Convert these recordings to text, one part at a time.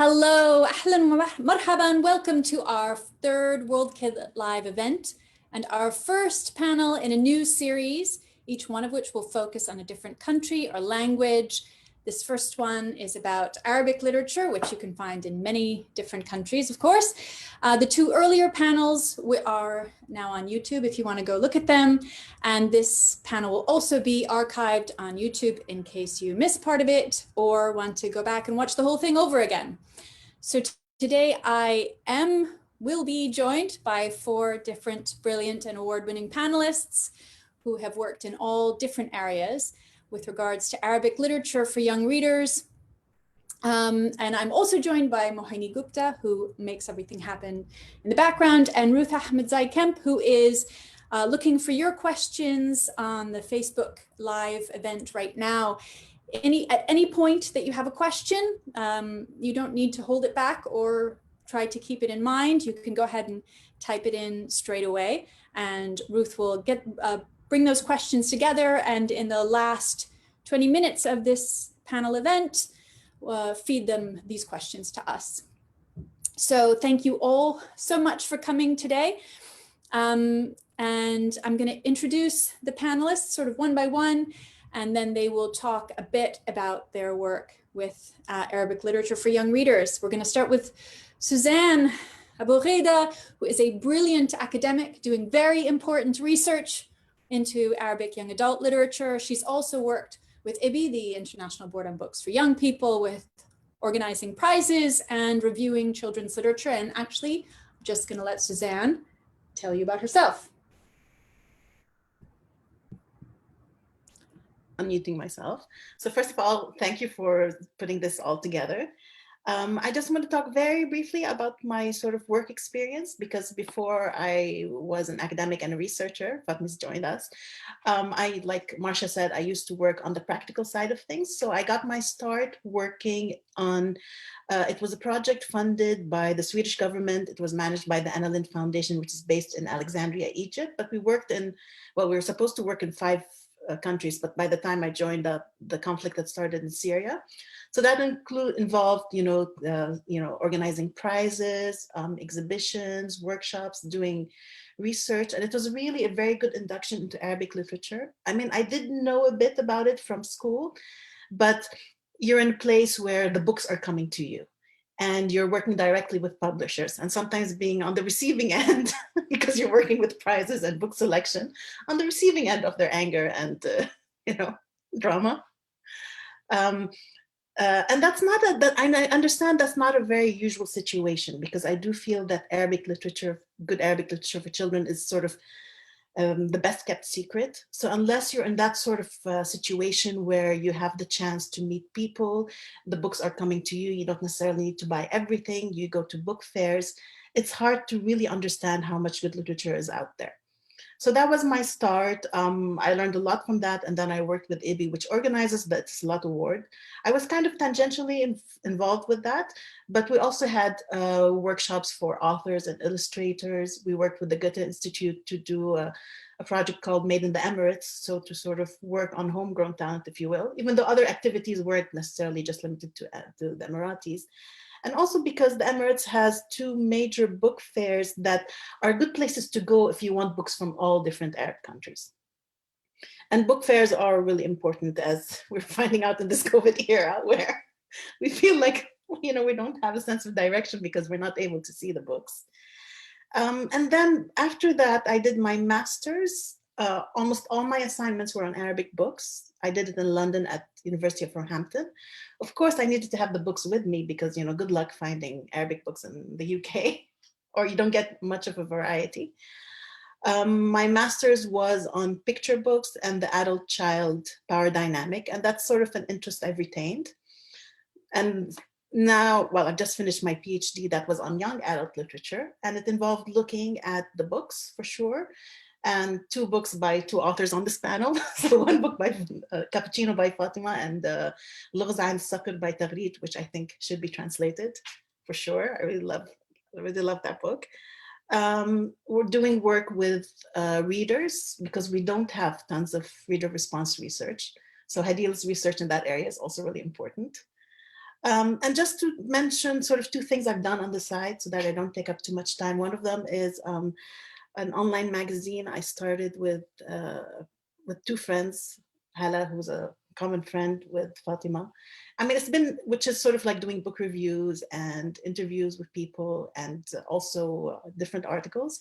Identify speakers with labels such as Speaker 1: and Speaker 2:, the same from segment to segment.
Speaker 1: Hello, ahlan marhaban. Welcome to our third World Kid Live event and our first panel in a new series, each one of which will focus on a different country or language. This first one is about Arabic literature, which you can find in many different countries, of course. The two earlier panels are now on YouTube if you want to go look at them. And this panel will also be archived on YouTube in case you missed part of it or want to go back and watch the whole thing over again. So today I will be joined by four different brilliant and award-winning panelists who have worked in all different areas with regards to Arabic literature for young readers. And I'm also joined by Mohini Gupta, who makes everything happen in the background, and Ruth Ahmed Kemp, who is looking for your questions on the Facebook Live event right now. At any point that you have a question, you don't need to hold it back or try to keep it in mind. You can go ahead and type it in straight away, and Ruth will bring those questions together, and in the last 20 minutes of this panel event, feed them these questions to us. So thank you all so much for coming today. And I'm going to introduce the panelists sort of one by one, and then they will talk a bit about their work with Arabic literature for young readers. We're going to start with Suzanne Abu Ghida, who is a brilliant academic doing very important research into Arabic young adult literature. She's also worked with IBI, the International Board on Books for Young People, with organizing prizes and reviewing children's literature. And actually, I'm just going to let Suzanne tell you about herself.
Speaker 2: Unmuting myself. So first of all, thank you for putting this all together. I just want to talk very briefly about my sort of work experience, because before I was an academic and a researcher, Fatma's joined us. Like Marcia said, I used to work on the practical side of things. So I got my start working on, it was a project funded by the Swedish government. It was managed by the Anna Lindh Foundation, which is based in Alexandria, Egypt. But we worked in, well, we were supposed to work in 5 countries, but by the time I joined the conflict that started in Syria. So that involved, organizing prizes, exhibitions, workshops, doing research. And it was really a very good induction into Arabic literature. I mean, I did know a bit about it from school, but you're in a place where the books are coming to you and you're working directly with publishers, and sometimes being on the receiving end because you're working with prizes and book selection, on the receiving end of their anger and, drama. And that's not I understand that's not a very usual situation, because I do feel that Arabic literature, good Arabic literature for children, is sort of the best kept secret. So unless you're in that sort of situation where you have the chance to meet people, the books are coming to you, you don't necessarily need to buy everything, you go to book fairs, it's hard to really understand how much good literature is out there. So that was my start. I learned a lot from that. And then I worked with IBI, which organizes the Slot Award. I was kind of tangentially involved with that, but we also had workshops for authors and illustrators. We worked with the Goethe Institute to do a project called Made in the Emirates. So to sort of work on homegrown talent, if you will, even though other activities weren't necessarily just limited to the Emiratis. And also because the Emirates has 2 major book fairs that are good places to go if you want books from all different Arab countries. And book fairs are really important, as we're finding out in this COVID era, where we feel like, we don't have a sense of direction because we're not able to see the books. And then after that, I did my master's. Almost all my assignments were on Arabic books. I did it in London at University of Northampton. Of course, I needed to have the books with me because, good luck finding Arabic books in the UK, or you don't get much of a variety. My master's was on picture books and the adult-child power dynamic, and that's sort of an interest I've retained. And now, well, I've just finished my PhD that was on young adult literature, and it involved looking at the books for sure, and 2 books by 2 authors on this panel. So one book by Cappuccino by Fatima and Lughz al Saqr by Taghreed, which I think should be translated for sure. I really love that book. We're doing work with readers because we don't have tons of reader response research. So Hadil's research in that area is also really important. And just to mention sort of two things I've done on the side so that I don't take up too much time. One of them is an online magazine I started with two friends, Hala, who's a common friend with Fatima. I mean, it's been, which is sort of like doing book reviews and interviews with people and also different articles.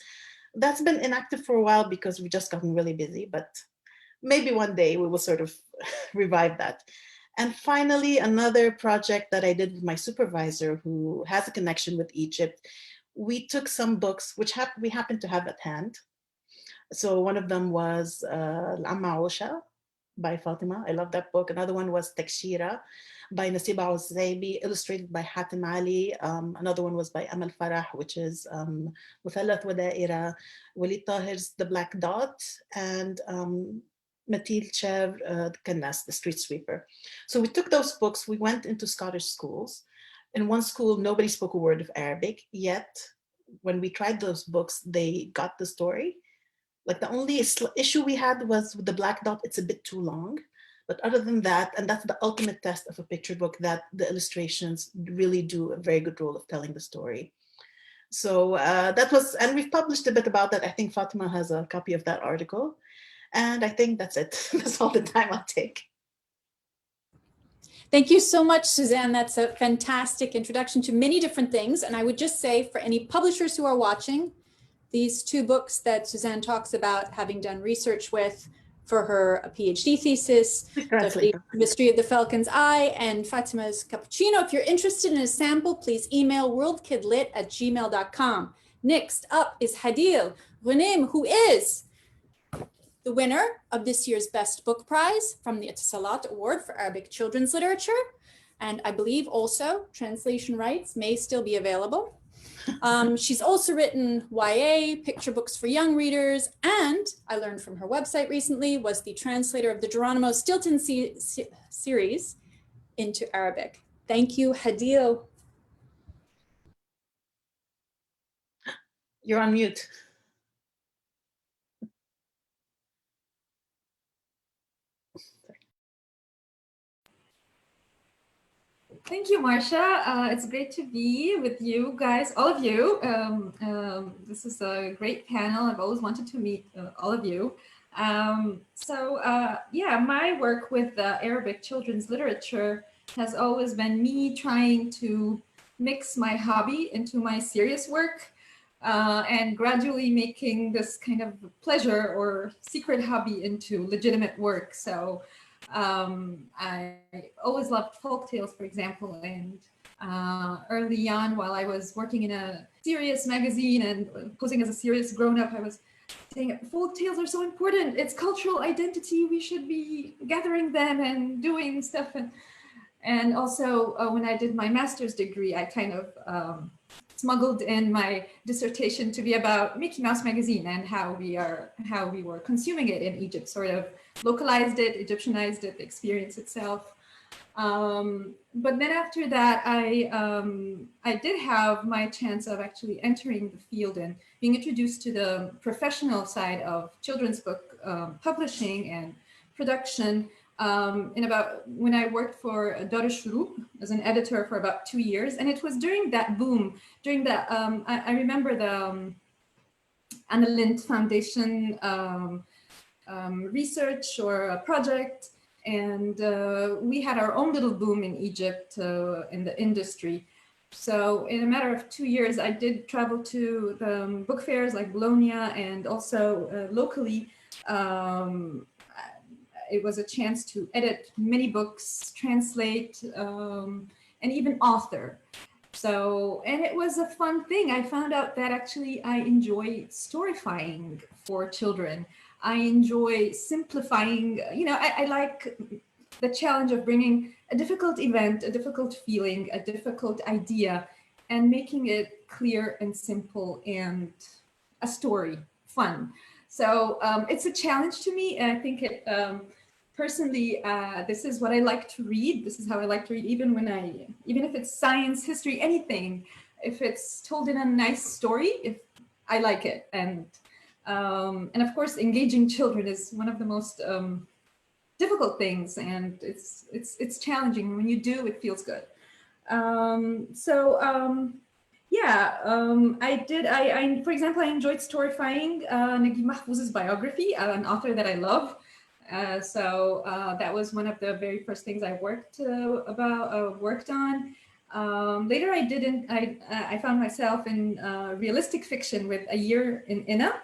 Speaker 2: That's been inactive for a while because we've just gotten really busy, but maybe one day we will sort of revive that. And finally, another project that I did with my supervisor who has a connection with Egypt. We took some books, which we happened to have at hand. So one of them was Al-Amma Osha by Fatima. I love that book. Another one was Takshira by Nasiba Al-Zaybi, illustrated by Hatim Ali. Another one was by Amal Farah, which is Muthallath wa Da'ira, Walid Tahir's The Black Dot, and Matil Cher, Kannas, The Street Sweeper. So we took those books, we went into Scottish schools. In one school, nobody spoke a word of Arabic, yet when we tried those books, they got the story. Like the only issue we had was with The Black Dot, it's a bit too long. But other than that, and that's the ultimate test of a picture book, that the illustrations really do a very good role of telling the story. So that was, and we've published a bit about that. I think Fatima has a copy of that article. And I think that's it. That's all the time I'll take.
Speaker 1: Thank you so much, Suzanne. That's a fantastic introduction to many different things. And I would just say for any publishers who are watching, these two books that Suzanne talks about having done research with for her PhD thesis, The Mystery of the Falcon's Eye and Fatima's Cappuccino. If you're interested in a sample, please email worldkidlit@gmail.com. Next up is Hadil Ghunaim, who is the winner of this year's Best Book Prize from the Etisalat Award for Arabic Children's Literature. And I believe also translation rights may still be available. She's also written YA, picture books for young readers, and I learned from her website recently, was the translator of the Geronimo Stilton series into Arabic. Thank you, Hadil.
Speaker 2: You're on mute.
Speaker 3: Thank you, Marcia. It's great to be with you guys, all of you. This is a great panel. I've always wanted to meet all of you. Yeah, my work with Arabic children's literature has always been me trying to mix my hobby into my serious work and gradually making this kind of pleasure or secret hobby into legitimate work. So I always loved folk tales, for example, and early on, while I was working in a serious magazine and posing as a serious grown-up, I was saying folk tales are so important. It's cultural identity. We should be gathering them and doing stuff. And also, when I did my master's degree, I kind of smuggled in my dissertation to be about Mickey Mouse magazine and how we were consuming it in Egypt, sort of localized it, Egyptianized it, the experience itself. But then after that, I did have my chance of actually entering the field and being introduced to the professional side of children's book publishing and production when I worked for Dar al-Shuruk as an editor for about 2 years. And it was during that boom, during that, I remember the Anna Lindh Foundation research or a project. And we had our own little boom in Egypt in the industry. So in a matter of 2 years, I did travel to the book fairs like Bologna, and also locally, it was a chance to edit many books, translate, and even author. So, and it was a fun thing. I found out that actually I enjoy storyfying for children. I enjoy simplifying, I like the challenge of bringing a difficult event, a difficult feeling, a difficult idea, and making it clear and simple and a story, fun. So it's a challenge to me, and I think it, personally, this is what I like to read. This is how I like to read, even if it's science, history, anything. If it's told in a nice story, I like it. And of course, engaging children is one of the most difficult things, and it's challenging. When you do, it feels good. For example, I enjoyed storifying Naguib Mahfouz's biography, an author that I love. That was one of the very first things I worked on. Later, I found myself in realistic fiction with A Year in Inna,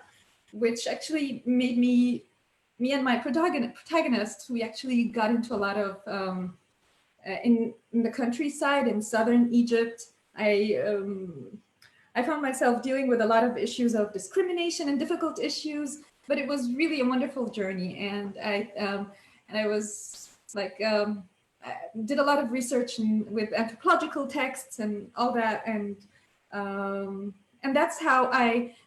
Speaker 3: which actually made me and my protagonist, we actually got into a lot of, in the countryside in southern Egypt. I found myself dealing with a lot of issues of discrimination and difficult issues, but it was really a wonderful journey. And I was like, I did a lot of research with anthropological texts and all that. And that's how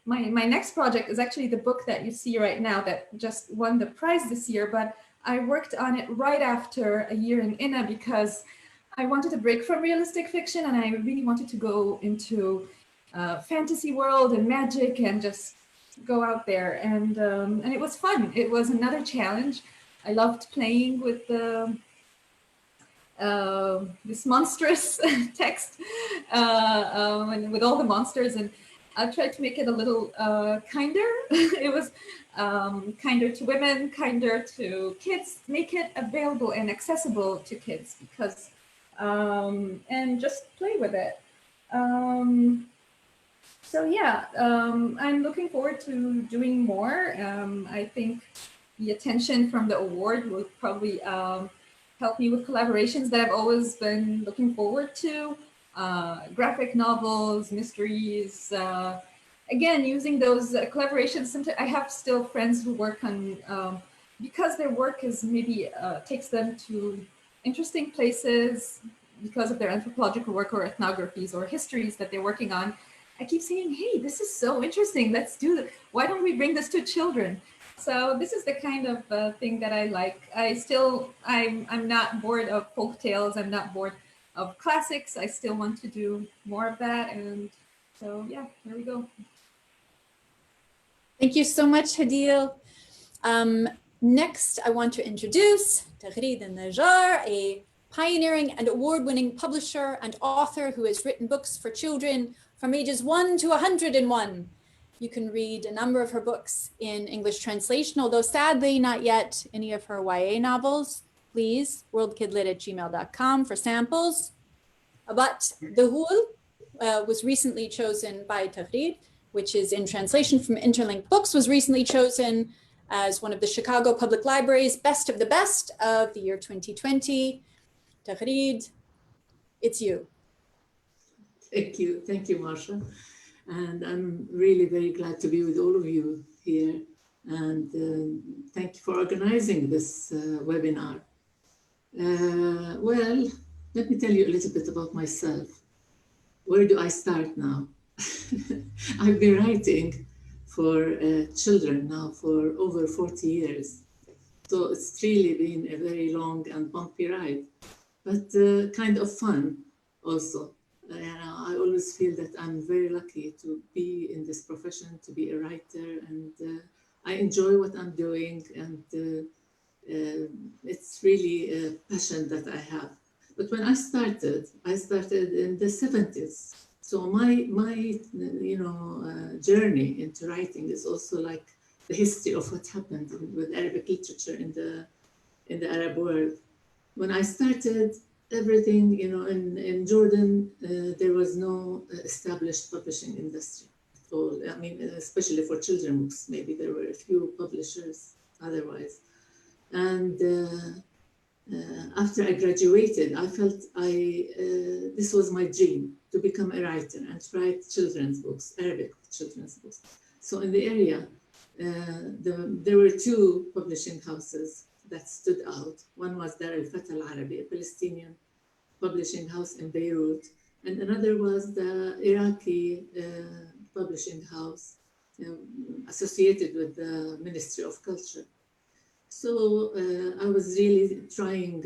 Speaker 3: my next project is actually the book that you see right now that just won the prize this year. But I worked on it right after A Year in Inna because I wanted to break from realistic fiction and I really wanted to go into fantasy world and magic and just go out there. And it was fun. It was another challenge. I loved playing with this monstrous text and with all the monsters, and I tried to make it a little kinder. It was kinder to women, kinder to kids, make it available and accessible to kids because, and just play with it. I'm looking forward to doing more. I think the attention from the award will probably help me with collaborations that I've always been looking forward to. Graphic novels, mysteries. Again, using those collaborations. Sometimes I have still friends who work on, because their work is maybe takes them to interesting places because of their anthropological work or ethnographies or histories that they're working on. I keep saying, hey, this is so interesting. Let's do it. Why don't we bring this to children? So this is the kind of thing that I like. I'm not bored of folk tales. I'm not bored of classics. I still want to do more of that. And so, yeah, here we go.
Speaker 1: Thank you so much, Hadil. Next, I want to introduce Taghreed and Najjar, a pioneering and award-winning publisher and author who has written books for children from ages 1 to 101. You can read a number of her books in English translation, although sadly not yet any of her YA novels. Please, worldkidlit@gmail.com for samples. But The Hool was recently chosen by Taghreed, which is in translation from Interlinked Books, was recently chosen as one of the Chicago Public Library's best of the best of the year 2020. Taghreed, it's you.
Speaker 4: Thank you, Marsha. And I'm really very glad to be with all of you here. And thank you for organizing this webinar. Well, let me tell you a little bit about myself. Where do I start now? I've been writing for children now for over 40 years. So it's really been a very long and bumpy ride, but kind of fun also. I always feel that I'm very lucky to be in this profession, to be a writer, and I enjoy what I'm doing, and it's really a passion that I have. But when I started in the 70s. So my journey into writing is also like the history of what happened with Arabic literature in the Arab world. When I started, everything, in Jordan, there was no established publishing industry at all. I mean, especially for children's books, maybe there were a few publishers otherwise. And after I graduated, I felt this was my dream, to become a writer and to write children's books, Arabic children's books. So in the area, there were two publishing houses that stood out. One was Dar al-Fatah al-Arabi, a Palestinian publishing house in Beirut, and another was the Iraqi publishing house associated with the Ministry of Culture. So I was really trying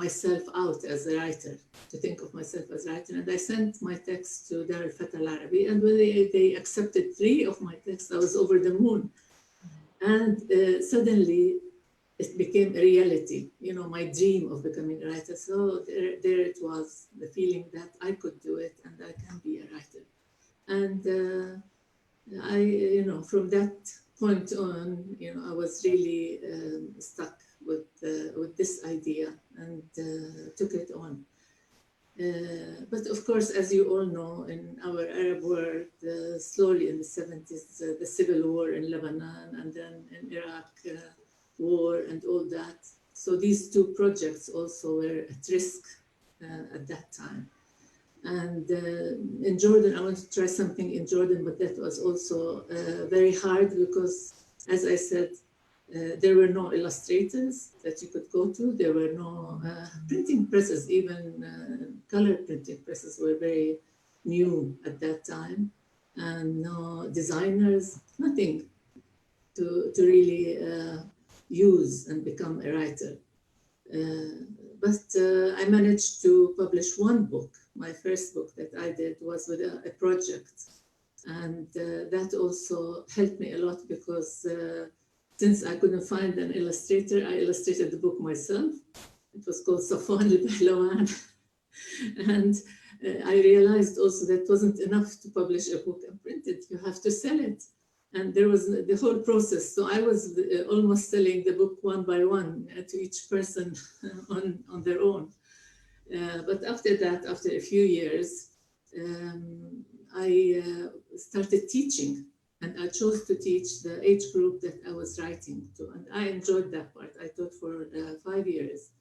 Speaker 4: myself out as a writer, to think of myself as a writer, and I sent my text to Dar al-Fatah al-Arabi, and when they accepted 3 of my texts, I was over the moon. And suddenly, it became a reality, you know, my dream of becoming a writer. So there it was, the feeling that I could do it and I can be a writer. And I, you know, from that point on, you know, I was really stuck with this idea and took it on. But of course, as you all know, in our Arab world, slowly in the 70s, the civil war in Lebanon and then in Iraq, war and all that. So these two projects also were at risk at that time. And in Jordan, I wanted to try something in Jordan, but that was also very hard because, as I said, there were no illustrators that you could go to. There were no printing presses, even color printing presses were very new at that time, and no designers, nothing to really use and become a writer. But I managed to publish one book. My first book that I did was with a project. And that also helped me a lot because since I couldn't find an illustrator, I illustrated the book myself. It was called Safwan al-Bahlawan. And I realized also that wasn't enough to publish a book and print it. You have to sell it. And there was the whole process. So I was almost selling the book one by one to each person on their own. But after that, after a few years, I started teaching. And I chose to teach the age group that I was writing to. And I enjoyed that part. I taught for 5 years.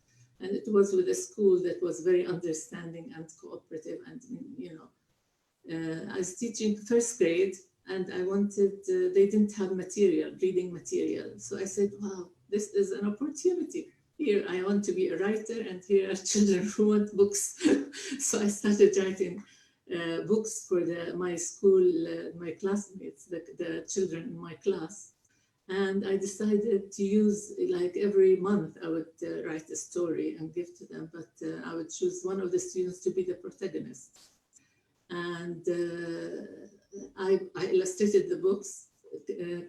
Speaker 4: And it was with a school that was very understanding and cooperative. And, you know, I was teaching first grade. And I wanted, they didn't have material, reading material. So I said, wow, this is an opportunity. Here, I want to be a writer, and here are children who want books. So I started writing books for my school, my classmates, the children in my class. And I decided to use, like every month, I would write a story and give to them, but I would choose one of the students to be the protagonist. And I illustrated the books,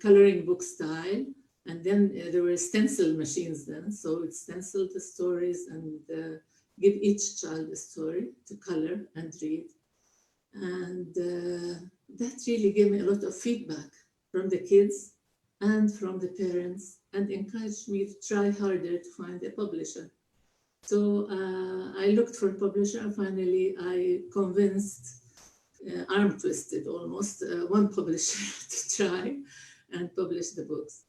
Speaker 4: coloring book style, and then there were stencil machines then, so we'd stencil the stories and give each child a story to color and read. And that really gave me a lot of feedback from the kids and from the parents, and encouraged me to try harder to find a publisher. So I looked for a publisher, and finally I convinced, arm twisted almost, one publisher to try and publish the books.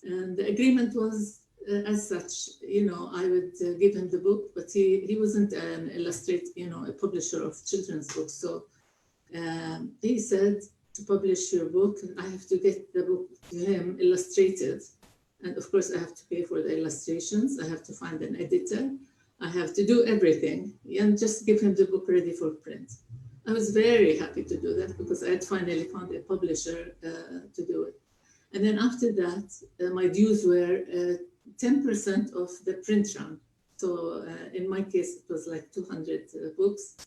Speaker 4: And the agreement was as such, you know, I would give him the book, but he wasn't an illustrator, you know, a publisher of children's books. So he said, to publish your book, I have to get the book to him illustrated. And of course, I have to pay for the illustrations. I have to find an editor. I have to do everything and just give him the book ready for print. I was very happy to do that because I had finally found a publisher to do it. And then after that, my dues were 10% of the print run. So in my case, it was like 200 books,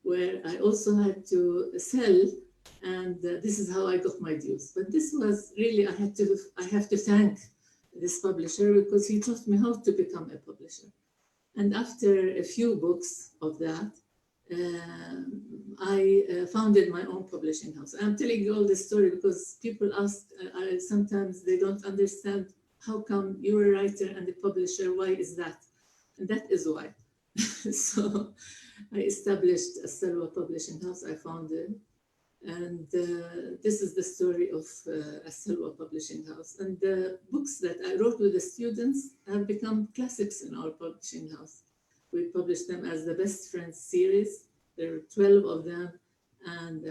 Speaker 4: where I also had to sell, and this is how I got my dues. But this was really, I have to thank this publisher because he taught me how to become a publisher. And after a few books of that, I founded my own publishing house. I'm telling you all this story because people ask, sometimes they don't understand, how come you're a writer and a publisher, why is that? And that is why. So I established a Salwa publishing house, I founded. And this is the story of a Salwa publishing house. And the books that I wrote with the students have become classics in our publishing house. We published them as the Best Friends series. There are 12 of them, and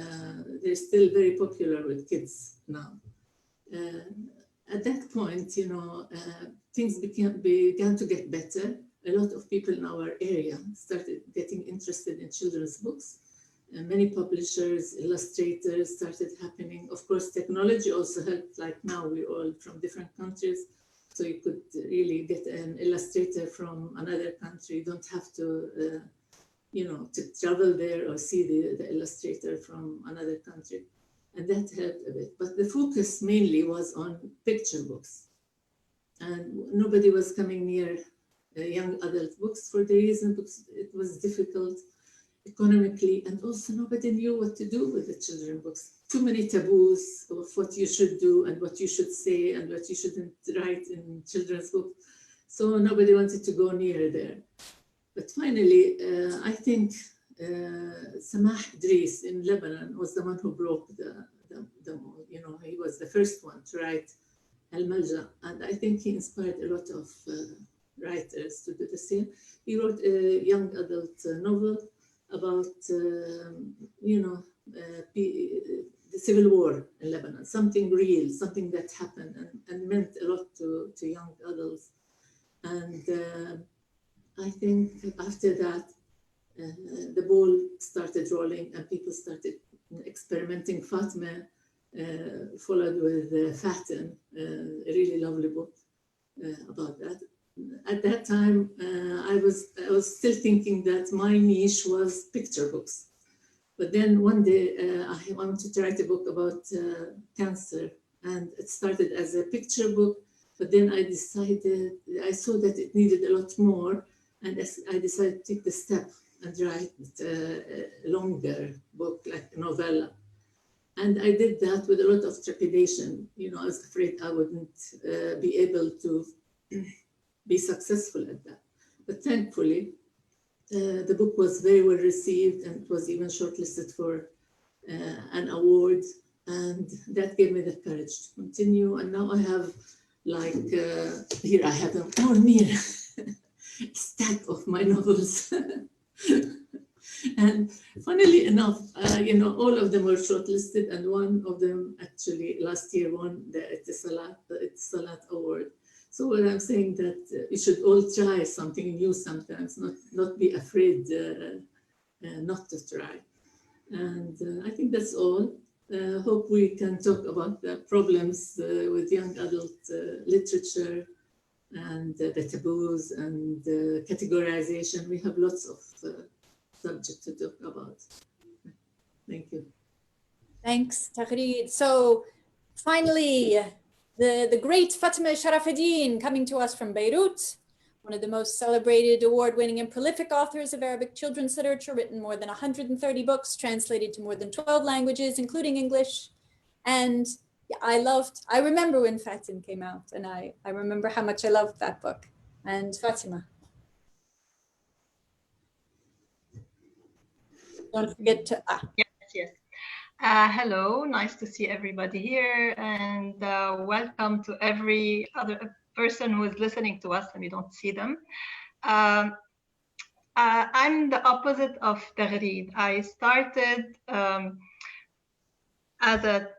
Speaker 4: they're still very popular with kids now. At that point, you know, things began to get better. A lot of people in our area started getting interested in children's books. Many publishers, illustrators started happening. Of course, technology also helped, like now we're all from different countries. So you could really get an illustrator from another country. You don't have to, you know, to travel there or see the illustrator from another country. And that helped a bit. But the focus mainly was on picture books. and nobody was coming near young adult books for the reason books. It was difficult economically, and also nobody knew what to do with the children's books. Too many taboos of what you should do and what you should say and what you shouldn't write in children's books. So nobody wanted to go near there. But finally, I think Samah Idris in Lebanon was the one who broke the mold. You know, he was the first one to write Al-Malja, and I think he inspired a lot of writers to do the same. He wrote a young adult novel about, you know, the civil war in Lebanon, something real, something that happened and meant a lot to young adults. And I think after that, the ball started rolling and people started experimenting. Fatima followed with Fatin, a really lovely book about that. At that time, I was still thinking that my niche was picture books. But then one day I wanted to write a book about cancer, and it started as a picture book. But then I I saw that it needed a lot more, and I decided to take the step and write a longer book, like a novella. And I did that with a lot of trepidation. You know, I was afraid I wouldn't be able to be successful at that. But thankfully, the book was very well received and it was even shortlisted for an award. And that gave me the courage to continue. And now I have, like, here I have them more near stack of my novels. And funnily enough, you know, all of them were shortlisted, and one of them actually last year won the Etisalat Award. So what I'm saying that we should all try something new sometimes, not be afraid not to try. And I think that's all. Hope we can talk about the problems with young adult literature and the taboos and categorization. We have lots of subject to talk about. Thank you.
Speaker 1: Thanks, Taghreed. So finally, the great Fatima Sharafadin coming to us from Beirut, one of the most celebrated, award-winning and prolific authors of Arabic children's literature, written more than 130 books, translated to more than 12 languages, including English. And I remember when Fatin came out, and I remember how much I loved that book. And Fatima. Don't forget to,
Speaker 5: Yes. Hello, nice to see everybody here, and welcome to every other person who is listening to us and we don't see them. I'm the opposite of Taghreed. I started as a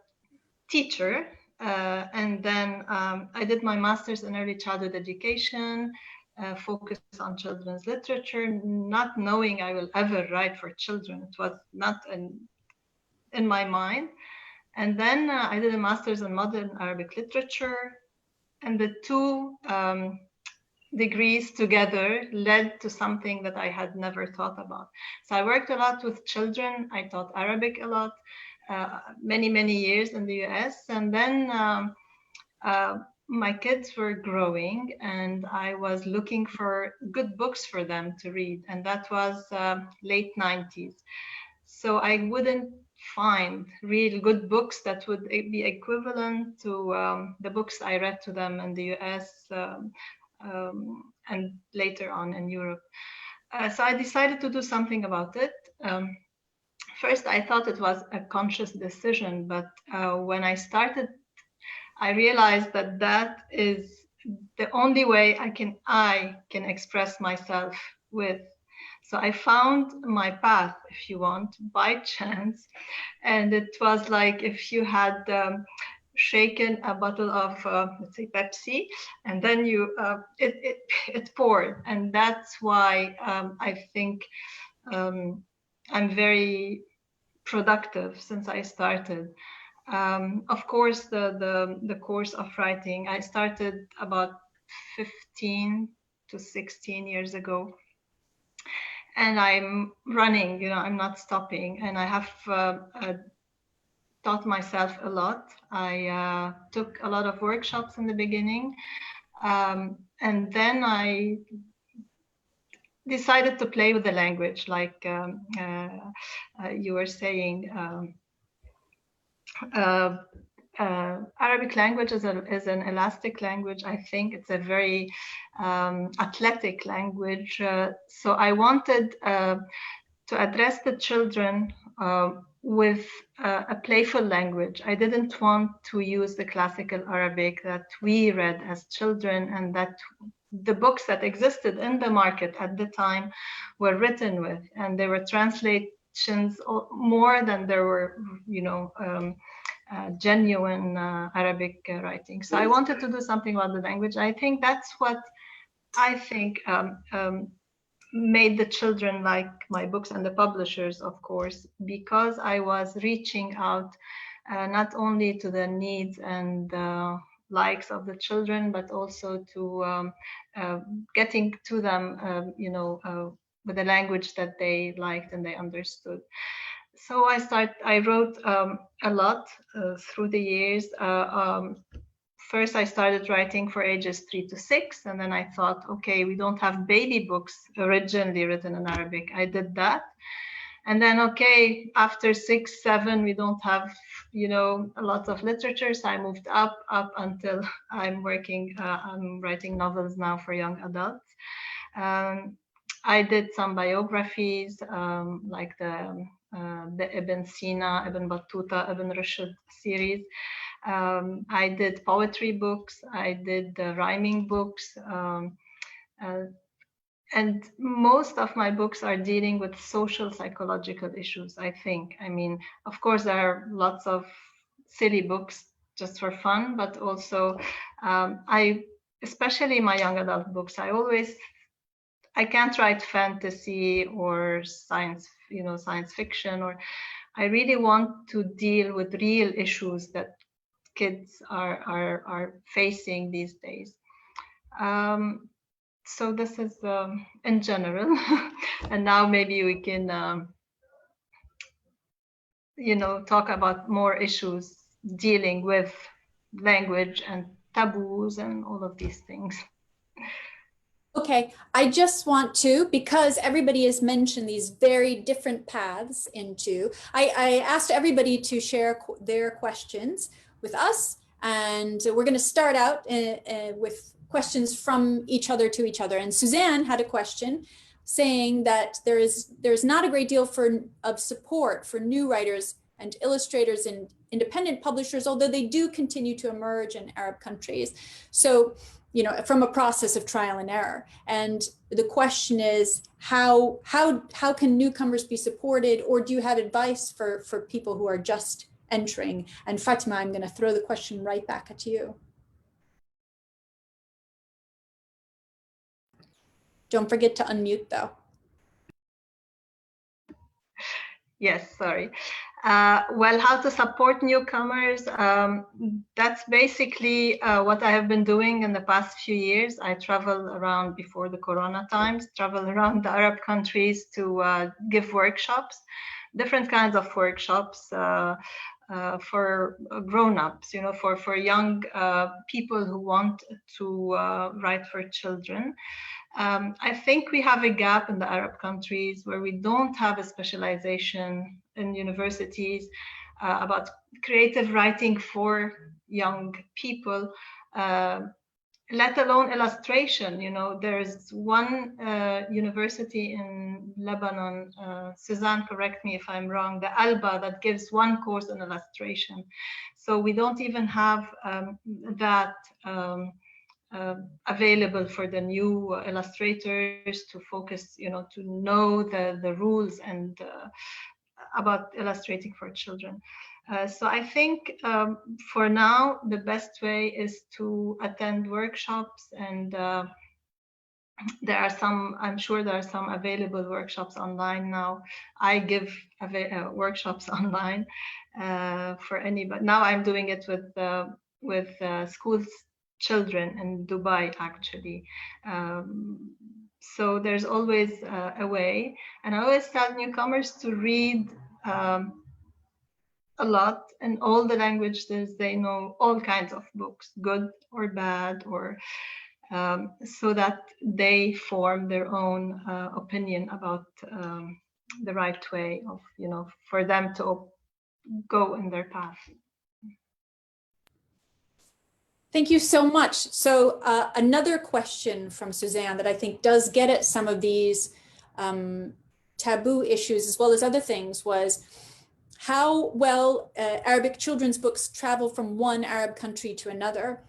Speaker 5: teacher, and then I did my master's in early childhood education, focused on children's literature, not knowing I will ever write for children. It was not in my mind. And then I did a master's in modern Arabic literature, and the two degrees together led to something that I had never thought about. So I worked a lot with children. I taught Arabic a lot, many years in the US. And then my kids were growing and I was looking for good books for them to read. And that was late 90s. So I wouldn't find real good books that would be equivalent to the books I read to them in the US and later on in Europe. So I decided to do something about it. First, I thought it was a conscious decision, but when I started, I realized that that is the only way I can express myself with. So I found my path, if you want, by chance. And it was like if you had shaken a bottle of, let's say, Pepsi, and then it poured. And that's why I think I'm very productive since I started. Of course, the course of writing, I started about 15 to 16 years ago. And I'm running, I'm not stopping. And I have taught myself a lot. I took a lot of workshops in the beginning. And then I decided to play with the language, like you were saying. Arabic language is an elastic language. I think it's a very athletic language. So I wanted to address the children with a playful language. I didn't want to use the classical Arabic that we read as children, and that the books that existed in the market at the time were written with, and they were translations more than there were, genuine Arabic writing. So I wanted to do something about the language. I think that's what I think made the children like my books, and the publishers, of course, because I was reaching out not only to the needs and likes of the children, but also to getting to them, with a language that they liked and they understood. So I wrote a lot through the years. First, I started writing for ages 3 to 6, and then I thought, okay, we don't have baby books originally written in Arabic. I did that. And then, okay, after 6, 7, we don't have, a lot of literature. So I moved up until I'm writing novels now for young adults. I did some biographies, like the Ibn Sina, Ibn Battuta, Ibn Rushd series. I did poetry books. I did rhyming books. And most of my books are dealing with social psychological issues, I think. I mean, of course, there are lots of silly books just for fun, but also especially my young adult books, I can't write fantasy or science fiction, or I really want to deal with real issues that kids are facing these days. So this is in general, and now maybe we can, talk about more issues dealing with language and taboos and all of these things.
Speaker 1: Okay, I just want to, because everybody has mentioned these very different paths into, I asked everybody to share their questions with us, and we're going to start out with questions from each other to each other. And Suzanne had a question saying that there's not a great deal of support for new writers and illustrators and independent publishers, although they do continue to emerge in Arab countries. So, from a process of trial and error. And the question is, how can newcomers be supported, or do you have advice for people who are just entering? And Fatima, I'm going to throw the question right back at you. Don't forget to unmute, though.
Speaker 5: Yes, sorry. Well, how to support newcomers? That's basically what I have been doing in the past few years. I travel around, before the Corona times, travel around the Arab countries to give workshops, different kinds of workshops for grown-ups, for young people who want to write for children. I think we have a gap in the Arab countries where we don't have a specialization in universities about creative writing for young people, let alone illustration. There's one university in Lebanon, Suzanne, correct me if I'm wrong, the Alba, that gives one course in illustration. So we don't even have that available for the new illustrators to focus, to know the rules and about illustrating for children. So I think for now, the best way is to attend workshops, and I'm sure there are some available workshops online now. I give workshops online for anybody. Now I'm doing it with schools children in Dubai, actually. So there's always a way. And I always tell newcomers to read a lot in all the languages they know, all kinds of books, good or bad, or so that they form their own opinion about the right way of, for them to go in their path.
Speaker 1: Thank you so much. So another question from Suzanne that I think does get at some of these taboo issues as well as other things was how well Arabic children's books travel from one Arab country to another,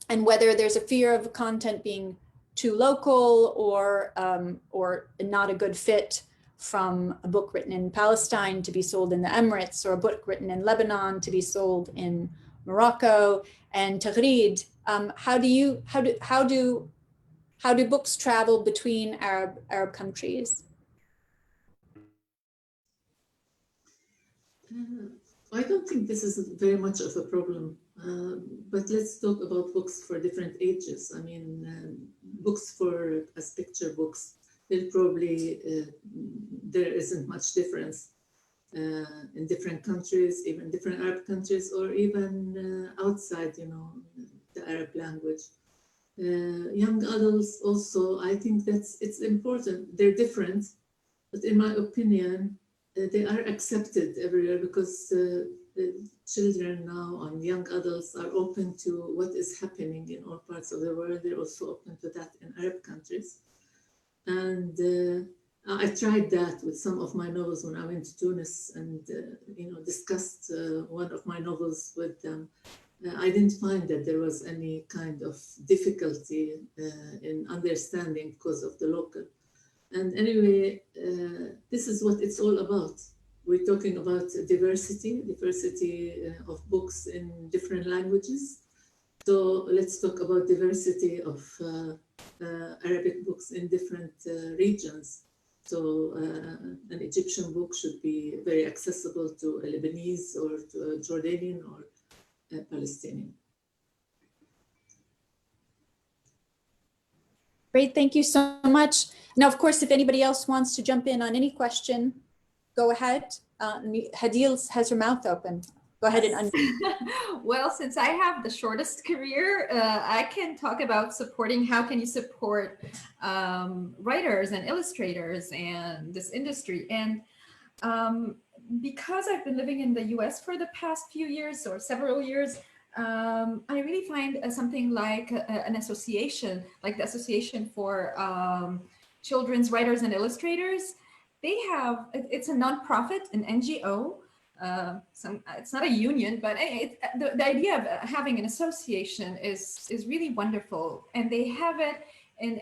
Speaker 1: and whether there's a fear of content being too local or not a good fit from a book written in Palestine to be sold in the Emirates, or a book written in Lebanon to be sold in Morocco. And Taghreed, how do books travel between Arab countries?
Speaker 4: I don't think this is very much of a problem, but let's talk about books for different ages. I mean, books as picture books, there isn't much difference in different countries, even different Arab countries, or even outside, the Arab language. Young adults also, I think it's important. They're different, but in my opinion, they are accepted everywhere because children now and young adults are open to what is happening in all parts of the world. They're also open to that in Arab countries. And I tried that with some of my novels when I went to Tunis and discussed one of my novels with them. I didn't find that there was any kind of difficulty in understanding because of the local. And anyway, this is what it's all about. We're talking about diversity of books in different languages. So let's talk about diversity of Arabic books in different regions. So an Egyptian book should be very accessible to a Lebanese or to a Jordanian or a Palestinian.
Speaker 1: Great, thank you so much. Now, of course, if anybody else wants to jump in on any question, go ahead. Hadil has her mouth open. Go ahead and unmute.
Speaker 3: Well, since I have the shortest career, I can talk about supporting, how can you support writers and illustrators and this industry. And because I've been living in the US for the past few years or several years, I really find something like an association, like the Association for Children's Writers and Illustrators. They have, it's a nonprofit, an NGO. It's not a union, but the idea of having an association is really wonderful. And they have it in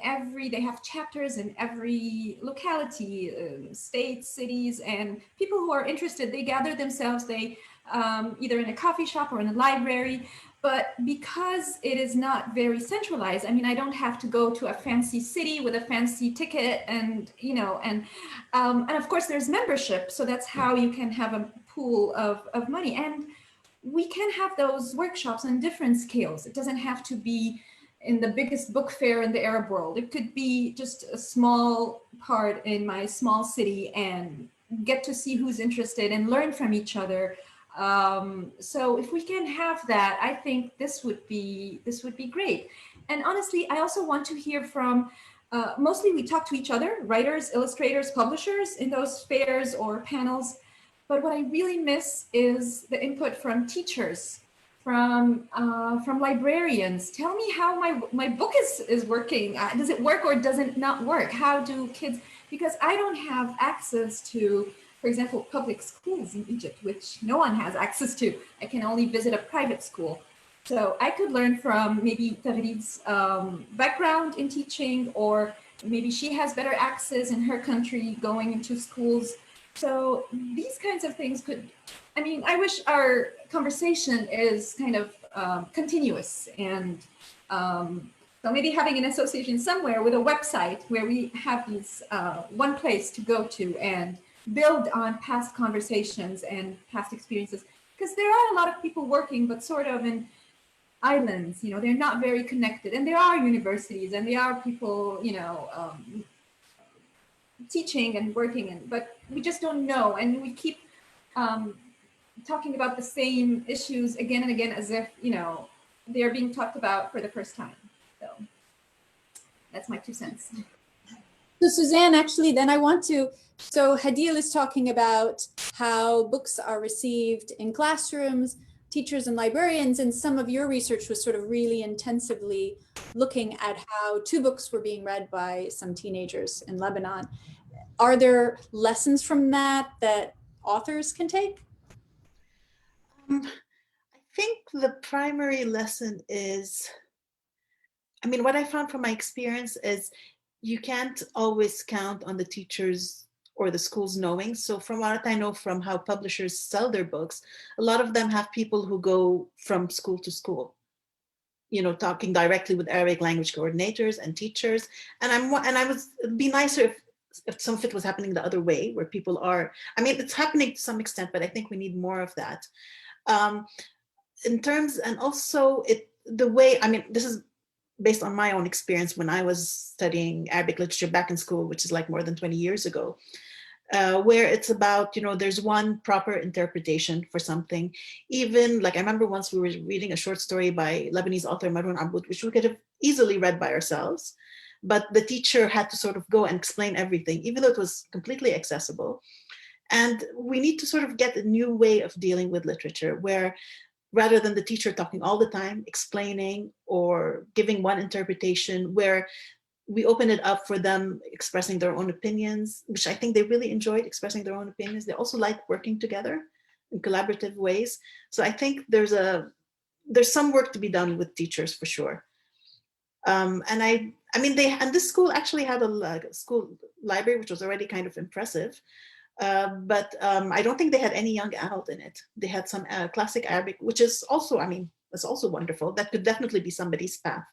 Speaker 3: they have chapters in every locality, states, cities, and people who are interested, they gather themselves, they either in a coffee shop or in a library. But because it is not very centralized, I mean, I don't have to go to a fancy city with a fancy ticket, and and of course there's membership, so that's how you can have a pool of money, and we can have those workshops on different scales. It doesn't have to be in the biggest book fair in the Arab world. It could be just a small part in my small city, and get to see who's interested and learn from each other. So if we can have that, I think this would be great. And honestly, I also want to hear from, mostly we talk to each other, writers, illustrators, publishers in those fairs or panels. But what I really miss is the input from teachers, from librarians. Tell me how my book is working. Does it work or does it not work? How do kids, because I don't have access to, for example, public schools in Egypt, which no one has access to. I can only visit a private school. So I could learn from maybe Taghreed's background in teaching, or maybe she has better access in her country going into schools. So these kinds of things could, I mean, I wish our conversation is kind of continuous, and so maybe having an association somewhere with a website where we have these one place to go to and build on past conversations and past experiences, because there are a lot of people working, but sort of in islands, they're not very connected, and there are universities and there are people, teaching and working, but we just don't know, and we keep talking about the same issues again and again as if they're being talked about for the first time. So That's my 2 cents.
Speaker 1: So Suzanne, actually, then I want to, so Hadil is talking about how books are received in classrooms, teachers and librarians, and some of your research was sort of really intensively looking at how 2 books were being read by some teenagers in Lebanon. Are there lessons from that that authors can take?
Speaker 2: I think the primary lesson is, I mean, what I found from my experience is you can't always count on the teachers or the schools knowing. So from what I know from how publishers sell their books, a lot of them have people who go from school to school, you know, talking directly with Arabic language coordinators and teachers. And it'd be nicer if some of it was happening the other way, where people are, I mean, it's happening to some extent, but I think we need more of that. In terms, and also the way, I mean, this is based on my own experience when I was studying Arabic literature back in school, which is like more than 20 years ago, where it's about, you know, there's one proper interpretation for something. Even like, I remember once we were reading a short story by Lebanese author Maroon Aboud, which we could have easily read by ourselves, but the teacher had to sort of go and explain everything, even though it was completely accessible. And we need to sort of get a new way of dealing with literature, where rather than the teacher talking all the time, explaining or giving one interpretation, where we open it up for them expressing their own opinions, which I think they really enjoyed expressing their own opinions. They also like working together in collaborative ways. So I think there's some work to be done with teachers for sure. And I mean, this school actually had a school library, which was already kind of impressive. But I don't think they had any young adult in it. They had some classic Arabic, which is also, I mean, it's also wonderful. That could definitely be somebody's path.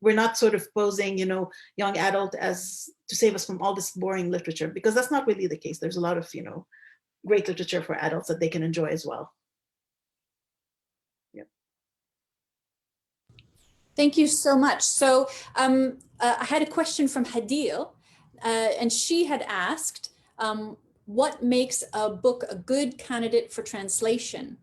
Speaker 2: We're not sort of posing, you know, young adult as to save us from all this boring literature, because that's not really the case. There's a lot of, you know, great literature for adults that they can enjoy as well. Yeah.
Speaker 1: Thank you so much. So I had a question from Hadil, and she had asked, what makes a book a good candidate for translation?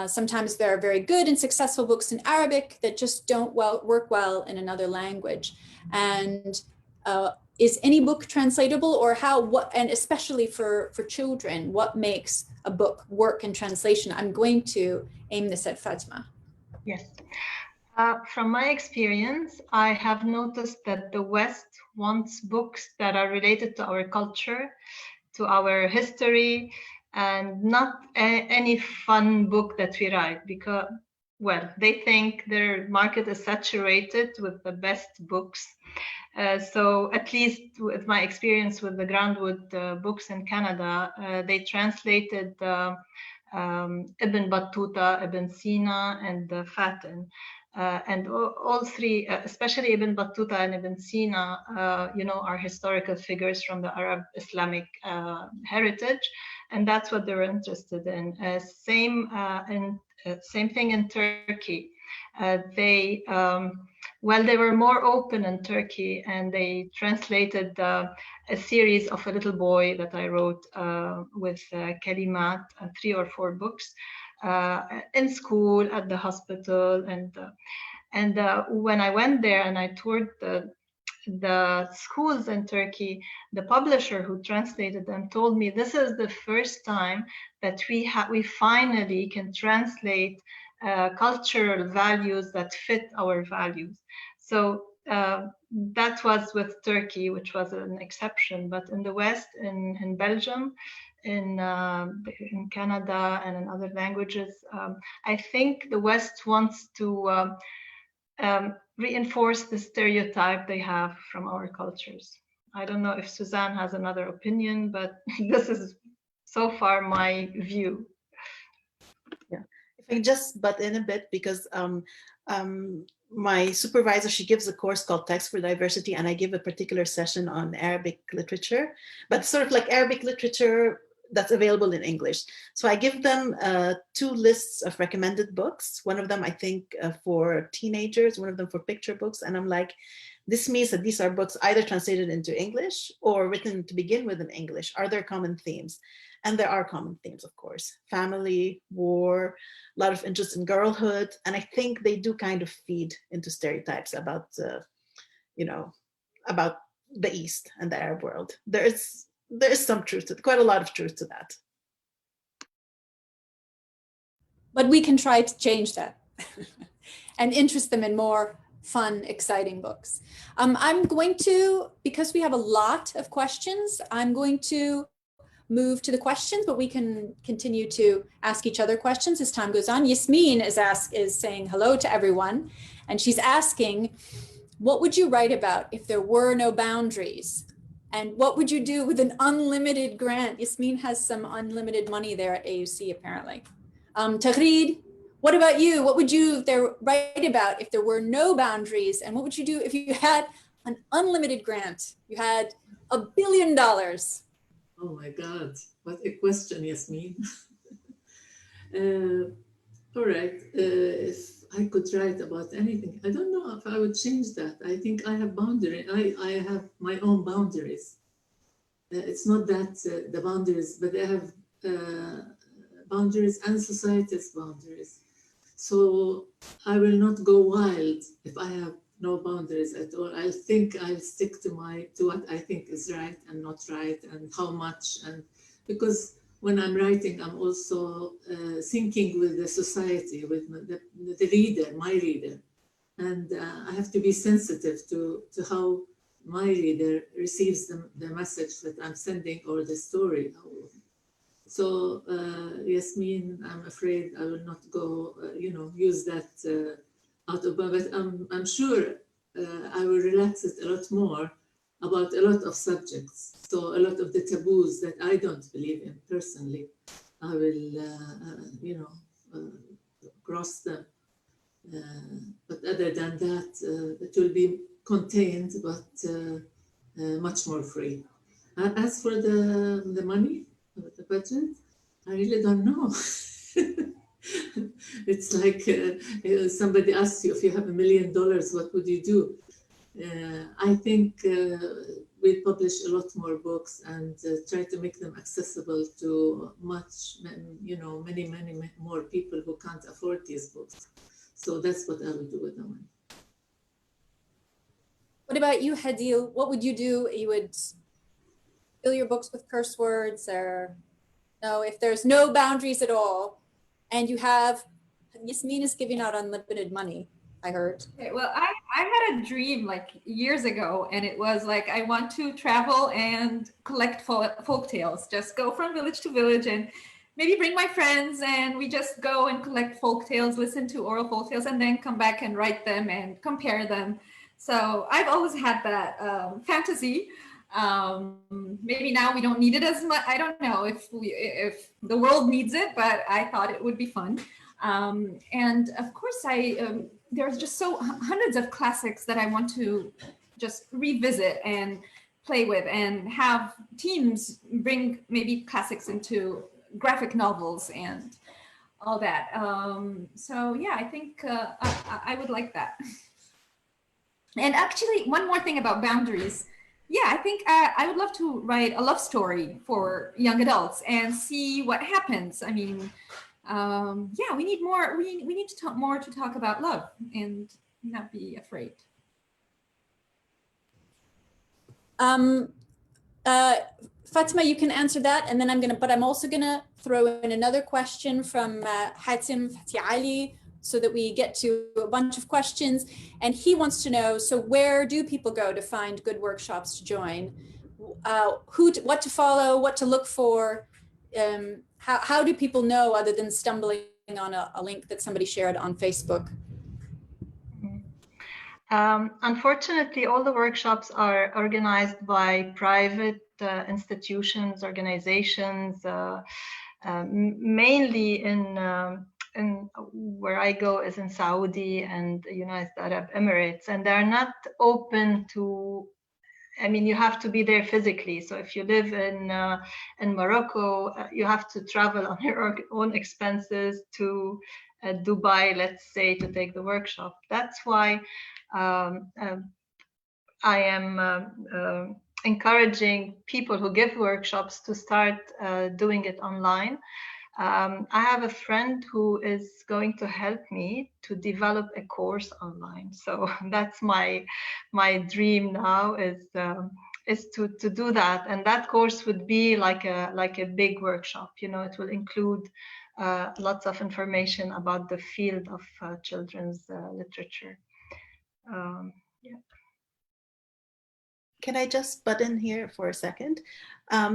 Speaker 1: Sometimes there are very good and successful books in Arabic that just don't work well in another language. And is any book translatable, or and especially for children, what makes a book work in translation? I'm going to aim this at Fatima.
Speaker 5: Yes. From my experience, I have noticed that the West wants books that are related to our culture, to our history, and not any fun book that we write, because, well, they think their market is saturated with the best books. So at least with my experience with the Groundwood books in Canada, they translated Ibn Battuta, Ibn Sina, and Fatin. And all 3, especially Ibn Battuta and Ibn Sina, you know, are historical figures from the Arab Islamic heritage, and that's what they were interested in. Same thing in Turkey. They were more open in Turkey, and they translated a series of a little boy that I wrote with Kalimat, 3 or 4 books. In school, at the hospital, and when I went there and I toured the schools in Turkey, the publisher who translated them told me this is the first time that we finally can translate cultural values that fit our values. So that was with Turkey, which was an exception. But in the West, in Belgium, in Canada, and in other languages, I think the West wants to reinforce the stereotype they have from our cultures. I don't know if Suzanne has another opinion, but this is so far my view.
Speaker 2: Yeah, if I just butt in a bit, because my supervisor, she gives a course called Text for Diversity, and I give a particular session on Arabic literature, but sort of like Arabic literature that's available in English. So I give them 2 lists of recommended books. One of them, I think, for teenagers, one of them for picture books. And I'm like, this means that these are books either translated into English or written to begin with in English. Are there common themes? And there are common themes, of course. Family, war, a lot of interest in girlhood. And I think they do kind of feed into stereotypes about, you know, about the East and the Arab world. There is some truth to it, quite a lot of truth to that.
Speaker 1: But we can try to change that and interest them in more fun, exciting books. I'm going to, because we have a lot of questions, I'm going to move to the questions, but we can continue to ask each other questions as time goes on. Yasmin is saying hello to everyone, and she's asking, what would you write about if there were no boundaries? And what would you do with an unlimited grant? Yasmin has some unlimited money there at AUC, apparently. Taghreed, what about you? What would you write about if there were no boundaries? And what would you do if you had an unlimited grant? You had $1 billion.
Speaker 4: Oh my God, what a question, Yasmin. All right, if I could write about anything, I don't know if I would change that. I think I have boundaries. I have my own boundaries. It's not that the boundaries, but I have boundaries and society's boundaries. So I will not go wild if I have no boundaries at all. I think I'll stick to what I think is right and not right, and how much. And because when I'm writing, I'm also thinking with the society, with the reader, my reader, and I have to be sensitive to how my reader receives the message that I'm sending, or the story. So Yasmin, I'm afraid I will not go, use that out of, but I'm sure I will relax it a lot more about a lot of subjects. So a lot of the taboos that I don't believe in personally, I will, cross them. But other than that, it will be contained, but much more free. As for the money, the budget, I really don't know. It's like somebody asks you, if you have $1 million, what would you do? I think we'd publish a lot more books and try to make them accessible to many more people who can't afford these books. So that's what I would do with the money.
Speaker 1: What about you, Hadil? What would you do? You would fill your books with curse words, or no, if there's no boundaries at all, and you have, Yasmin is giving out unlimited money, I heard.
Speaker 3: Okay, well, I had a dream like years ago, and it was like, I want to travel and collect folk tales, just go from village to village and maybe bring my friends, and we just go and collect folk tales, listen to oral folk tales, and then come back and write them and compare them. So I've always had that fantasy. Maybe now we don't need it as much. I don't know if the world needs it, but I thought it would be fun. And of course, there's just hundreds of classics that I want to just revisit and play with, and have teams bring maybe classics into graphic novels and all that. So yeah, I think I would like that. And actually, one more thing about boundaries. Yeah, I think I would love to write a love story for young adults and see what happens. I mean, yeah, we need more. We need to talk about love and not be afraid.
Speaker 1: Fatima, you can answer that, and then I'm also gonna throw in another question from Hatim Fati Ali, so that we get to a bunch of questions. And he wants to know, so where do people go to find good workshops to join? What to follow, what to look for? How do people know, other than stumbling on a link that somebody shared on Facebook?
Speaker 5: Unfortunately, all the workshops are organized by private institutions, organizations, mainly in where I go is in Saudi and United Arab Emirates, and they're not open to, I mean, you have to be there physically. So if you live in Morocco, you have to travel on your own expenses to Dubai, let's say, to take the workshop. That's why I am encouraging people who give workshops to start doing it online. I have a friend who is going to help me to develop a course online. So that's my dream now, is to do that. And that course would be like a big workshop. You know, it will include lots of information about the field of children's literature. Yeah.
Speaker 2: Can I just butt in here for a second? I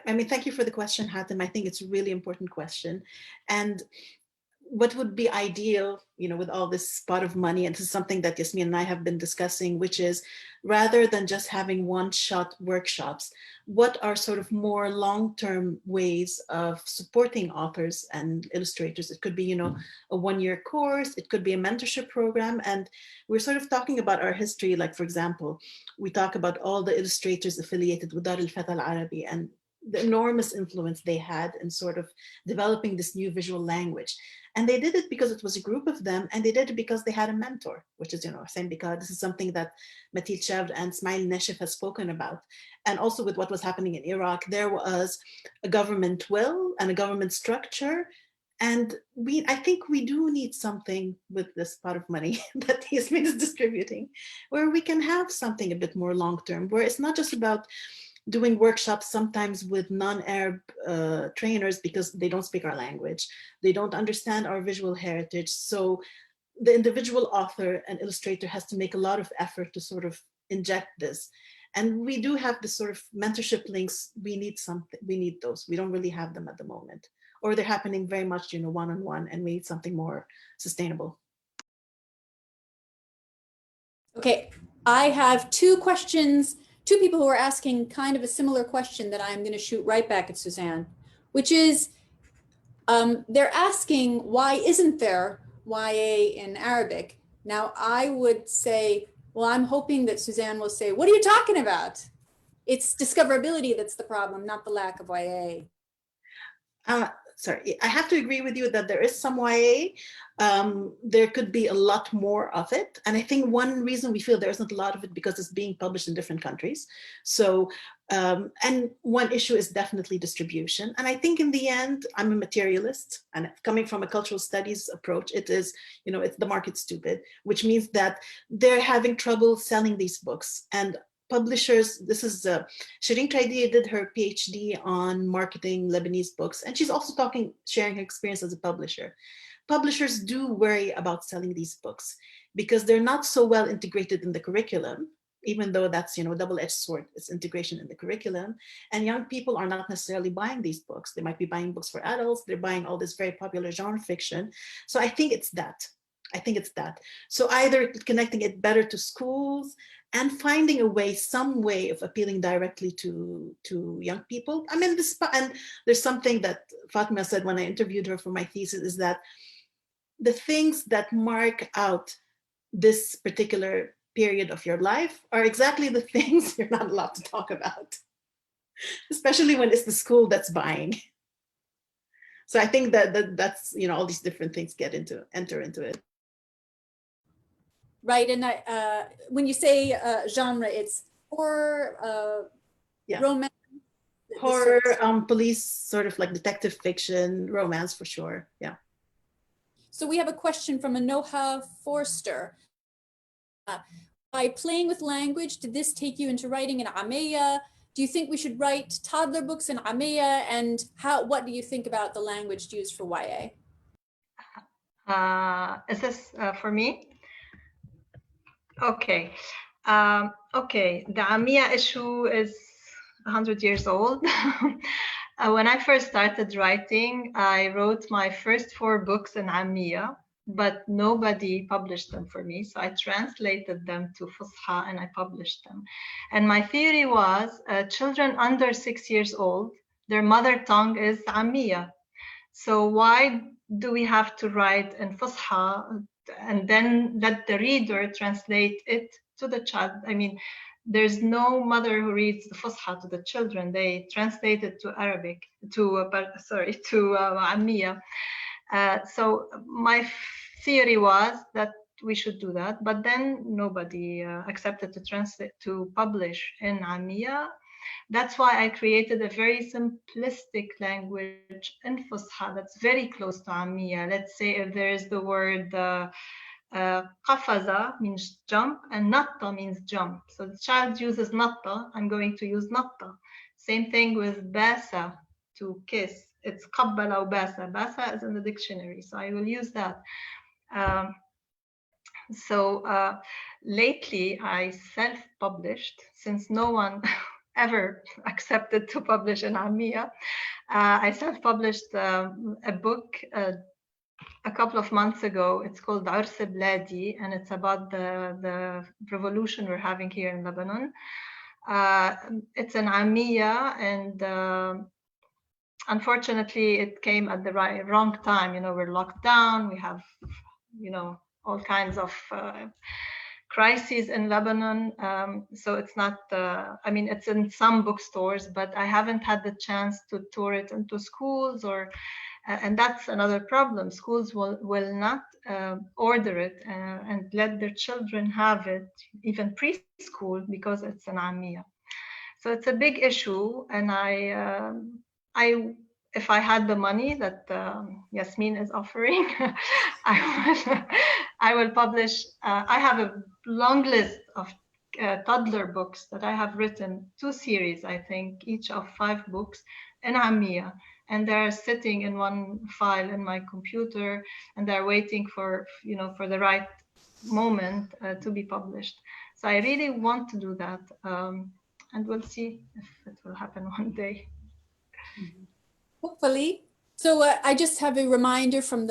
Speaker 2: mean, thank you for the question, Hatem. I think it's a really important question. And what would be ideal, you know, with all this pot of money, and this is something that Yasmin and I have been discussing, which is rather than just having one-shot workshops, what are sort of more long-term ways of supporting authors and illustrators? It could be, you know, a one-year course, it could be a mentorship program. And we're sort of talking about our history. Like, for example, we talk about all the illustrators affiliated with Dar al-Fata al-Arabi and the enormous influence they had in sort of developing this new visual language. And they did it because it was a group of them, and they did it because they had a mentor, which is, you know, Hussein Bika. This is something that Matil Chavd and Smail Neshif has spoken about. And also with what was happening in Iraq, there was a government will and a government structure. And I think we do need something with this pot of money that Yasmin is distributing, where we can have something a bit more long-term, where it's not just about doing workshops sometimes with non-Arab trainers because they don't speak our language. They don't understand our visual heritage. So the individual author and illustrator has to make a lot of effort to sort of inject this. And we do have this sort of mentorship links. We need something, we need those. We don't really have them at the moment. Or they're happening very much, you know, one-on-one, and we need something more sustainable.
Speaker 1: Okay, I have two questions. Two people who are asking kind of a similar question that I'm going to shoot right back at Suzanne, which is they're asking, why isn't there YA in Arabic? Now, I would say, well, I'm hoping that Suzanne will say, what are you talking about? It's discoverability that's the problem, not the lack of YA.
Speaker 2: Sorry, I have to agree with you that there is some YA. There could be a lot more of it. And I think one reason we feel there isn't a lot of it because it's being published in different countries. So, and one issue is definitely distribution. And I think in the end, I'm a materialist, and coming from a cultural studies approach, it is, you know, it's the market's stupid, which means that they're having trouble selling these books. And publishers, this is Shireen Traidia did her PhD on marketing Lebanese books, and she's also sharing her experience as a publisher. Publishers do worry about selling these books because they're not so well integrated in the curriculum, even though that's, you know, a double-edged sword. It's integration in the curriculum, and young people are not necessarily buying these books. They might be buying books for adults. They're buying all this very popular genre fiction. So I think it's that. So either connecting it better to schools and finding a way, some way of appealing directly to young people. I mean, and there's something that Fatima said when I interviewed her for my thesis, is that the things that mark out this particular period of your life are exactly the things you're not allowed to talk about, especially when it's the school that's buying. So I think that's, you know, all these different things enter into it.
Speaker 1: Right, and when you say genre, it's horror, romance,
Speaker 2: horror, police, sort of like detective fiction, romance for sure. Yeah.
Speaker 1: So we have a question from Anoha Forster. By playing with language, did this take you into writing in Amiya? Do you think we should write toddler books in Amiya? And what do you think about the language used for YA?
Speaker 5: Is this for me? Okay. Okay, the Amiya issue is 100 years old. When I first started writing, I wrote my first 4 books in Amiya, but nobody published them for me. So I translated them to Fusha and I published them. And my theory was children under 6 years old, their mother tongue is Amiya. So why do we have to write in Fusha and then let the reader translate it to the child? I mean, there's no mother who reads the Fusha to the children. They translate it to Arabic, to Amiya. So my theory was that we should do that, but then nobody accepted to publish in Amiya. That's why I created a very simplistic language in Fusha that's very close to Ammiya. Let's say if there is the word qafaza means jump and natta means jump. So the child uses natta, I'm going to use natta. Same thing with basa, to kiss. It's qabbala or basa. Basa is in the dictionary, so I will use that. Lately I self-published, since no one ever accepted to publish in Ammiya. I self-published a book a couple of months ago. It's called Urs Bladi, and it's about the revolution we're having here in Lebanon. It's an Ammiya, and unfortunately it came at the wrong time. You know, we're locked down, we have, you know, all kinds of crises in Lebanon. So it's not, I mean, it's in some bookstores, but I haven't had the chance to tour it into schools, or and that's another problem. Schools will not order it and let their children have it, even preschool, because it's an Ammiya. So it's a big issue, and if I had the money that Yasmin is offering, I will publish. I have a long list of toddler books that I have written, 2 series, I think, each of 5 books in Ammiya, and they're sitting in one file in my computer, and they're waiting for, you know, for the right moment to be published. So I really want to do that, and we'll see if it will happen one day.
Speaker 1: Hopefully. So I just have a reminder from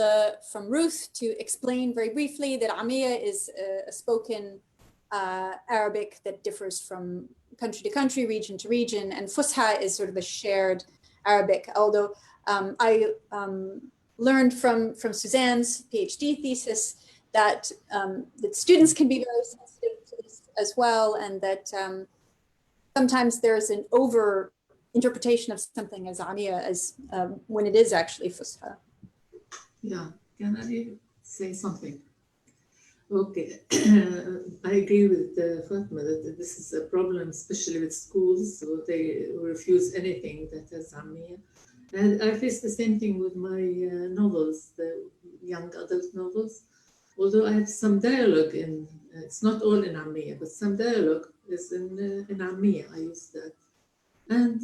Speaker 1: Ruth to explain very briefly that Ammiya is a spoken Arabic that differs from country to country, region to region, and Fusha is sort of a shared Arabic. Although I learned from Suzanne's PhD thesis that students can be very sensitive to this as well, and that sometimes there's an over interpretation of something as Ammiya as when it is actually Fusha.
Speaker 4: Yeah, can I say something? Okay, I agree with Fatima that this is a problem, especially with schools, so they refuse anything that has Ammiya. And I face the same thing with my novels, the young adult novels. Although I have some dialogue in, it's not all in Ammiya, but some dialogue is in Ammiya, I use that. And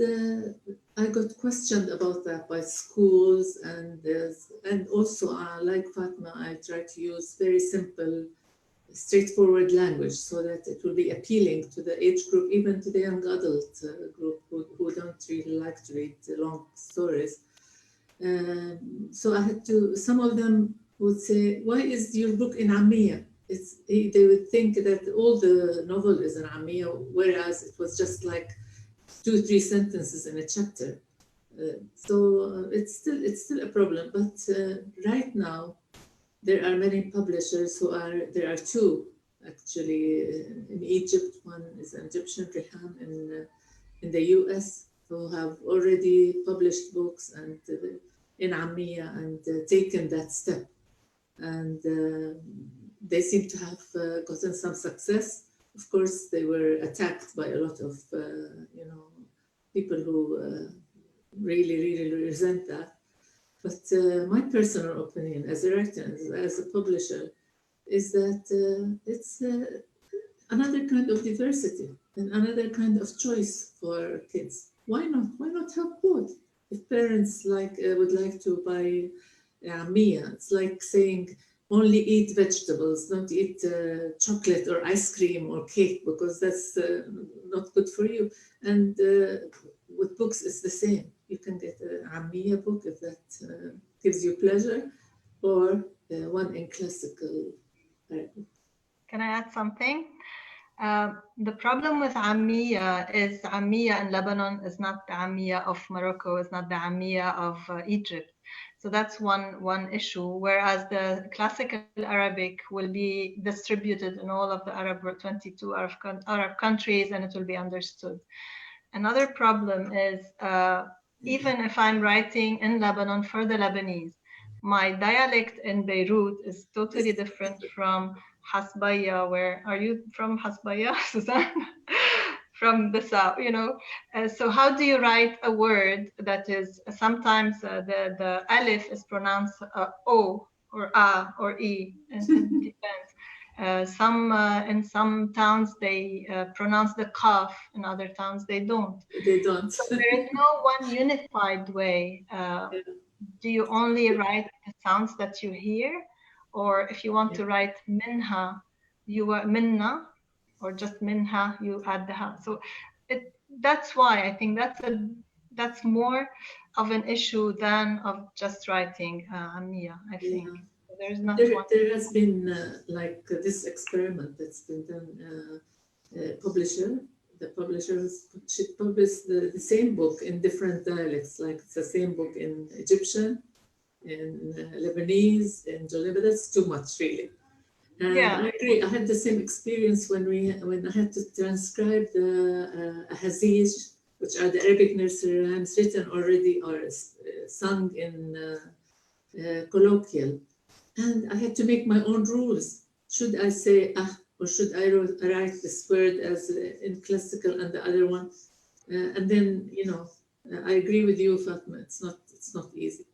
Speaker 4: I got questioned about that by schools, and also like Fatima, I try to use very simple, straightforward language so that it will be appealing to the age group, even to the young adult group who don't really like to read long stories. So I had to, some of them would say, why is your book in Ammiya? They would think that all the novel is in Ammiya, whereas it was just like 2-3 sentences in a chapter. So it's still a problem, but right now there are many publishers there are 2 actually in Egypt. One is an Egyptian, Riham, in the US, who have already published books and in Ammiya and taken that step. And they seem to have gotten some success. Of course, they were attacked by a lot of, people who really resent that. But my personal opinion as a writer, as a publisher, is that it's another kind of diversity and another kind of choice for kids. Why not? Why not have both? If parents would like to buy Ammiya, it's like saying only eat vegetables, don't eat chocolate or ice cream or cake, because that's not good for you. And with books, it's the same. You can get an Ammiya book if that gives you pleasure, or one in classical Arabic.
Speaker 5: Can I add something? The problem with Ammiya is Ammiya in Lebanon is not the Ammiya of Morocco, is not the Ammiya of Egypt. So that's one issue, whereas the classical Arabic will be distributed in all of the 22 Arab countries, and it will be understood. Another problem is, even if I'm writing in Lebanon for the Lebanese, my dialect in Beirut is totally different from Hasbaya. Where are you from, Hasbaya, Suzanne? from the south, you know. So how do you write a word that is sometimes the alif is pronounced O or A or E, and it depends. In some towns they pronounce the kaf, in other towns they don't.
Speaker 4: They don't.
Speaker 5: So there is no one unified way. Do you only write the sounds that you hear? Or if you want to write minha, you are minna, or just minha, you add the ha. So that's why I think that's more of an issue than of just writing Amiya, I think. There's not one.
Speaker 4: There has been like this experiment that's been done. The publisher should publish the same book in different dialects, like it's the same book in Egyptian, in Lebanese, in Jolly, but that's too much, really. And
Speaker 5: Yeah.
Speaker 4: I agree. I had the same experience when I had to transcribe the Ahazij, which are the Arabic nursery rhymes written already or sung in colloquial. And I had to make my own rules. Should I say ah, or should I write this word as in classical and the other one? And then, you know, I agree with you, Fatima. It's not easy.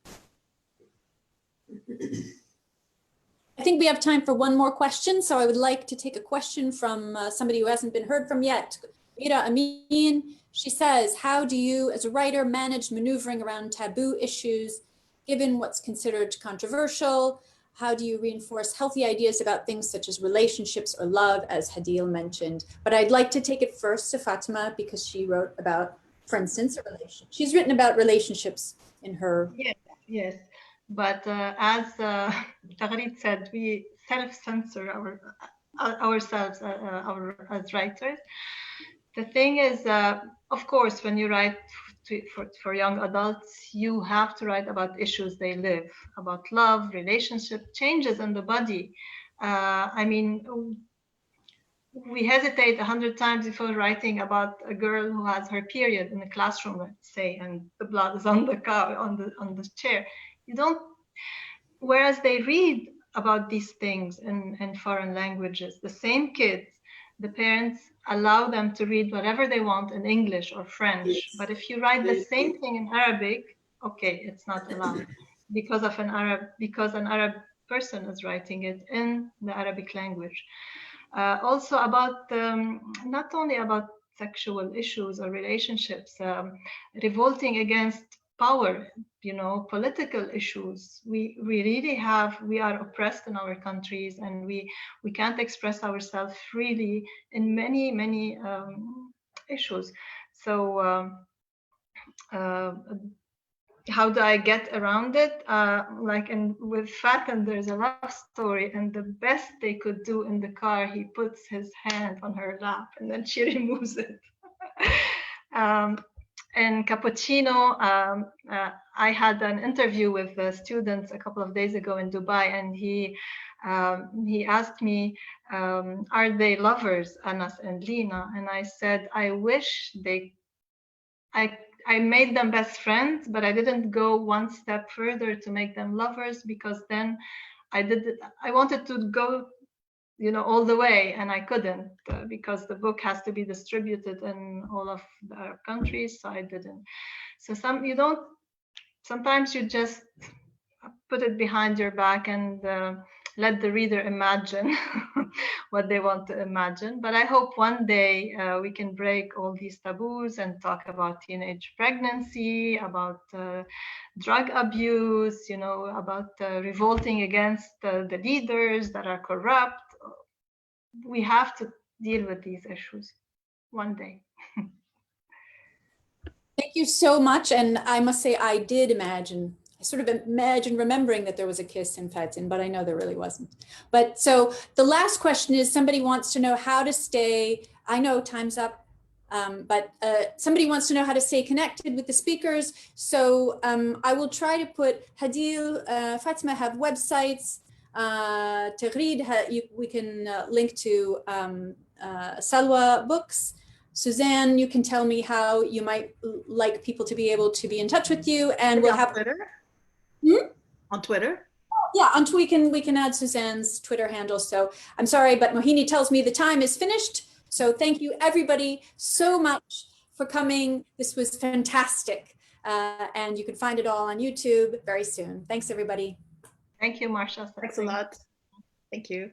Speaker 1: I think we have time for one more question. So I would like to take a question from somebody who hasn't been heard from yet. Ira Amin, she says, how do you as a writer manage maneuvering around taboo issues, given what's considered controversial? How do you reinforce healthy ideas about things such as relationships or love, as Hadil mentioned? But I'd like to take it first to Fatima because she wrote about, for instance, a relationship. She's written about relationships in her.
Speaker 5: Yes. But as Taghreed said, we self-censor ourselves as writers. The thing is, of course, when you write for young adults, you have to write about issues they live, about love, relationship, changes in the body. I mean, we hesitate 100 times before writing about a girl who has her period in the classroom, let's say, and the blood is on the on the chair. You don't. Whereas they read about these things in foreign languages, the same kids, the parents allow them to read whatever they want in English or French.
Speaker 4: Yes.
Speaker 5: But if you write the same thing in Arabic, okay, it's not allowed because an Arab person is writing it in the Arabic language. Also about not only about sexual issues or relationships, revolting against power, you know, political issues. We are oppressed in our countries, and we can't express ourselves freely in many issues. So how do I get around it? Like with Fatim, there's a love story, and the best they could do in the car, he puts his hand on her lap and then she removes it. And Cappuccino, I had an interview with the students a couple of days ago in Dubai, and he asked me, are they lovers, Anas and Lina? And I said, I wish I made them best friends, but I didn't go one step further to make them lovers, because then I wanted to go, you know, all the way, and I couldn't because the book has to be distributed in all of the Arab countries, so I didn't. So sometimes you just put it behind your back and let the reader imagine what they want to imagine. But I hope one day we can break all these taboos and talk about teenage pregnancy, about drug abuse, you know, about revolting against the leaders that are corrupt. We have to deal with these issues one day.
Speaker 1: Thank you so much. And I must say, I sort of imagined remembering that there was a kiss in Fatin, but I know there really wasn't. But so the last question is, somebody wants to know how to stay, I know time's up, but somebody wants to know how to stay connected with the speakers. So I will try to put Hadil, Fatima have websites, Taghreed, we can link to Salwa books. Suzanne, you can tell me how you might like people to be able to be in touch with you, and we'll have
Speaker 2: Twitter. On Twitter.
Speaker 1: Yeah, we can add Suzanne's Twitter handle. So I'm sorry, but Mohini tells me the time is finished. So thank you everybody so much for coming. This was fantastic. And you can find it all on YouTube very soon. Thanks everybody.
Speaker 5: Thank you, Marsha.
Speaker 2: Thanks a lot. Thank you.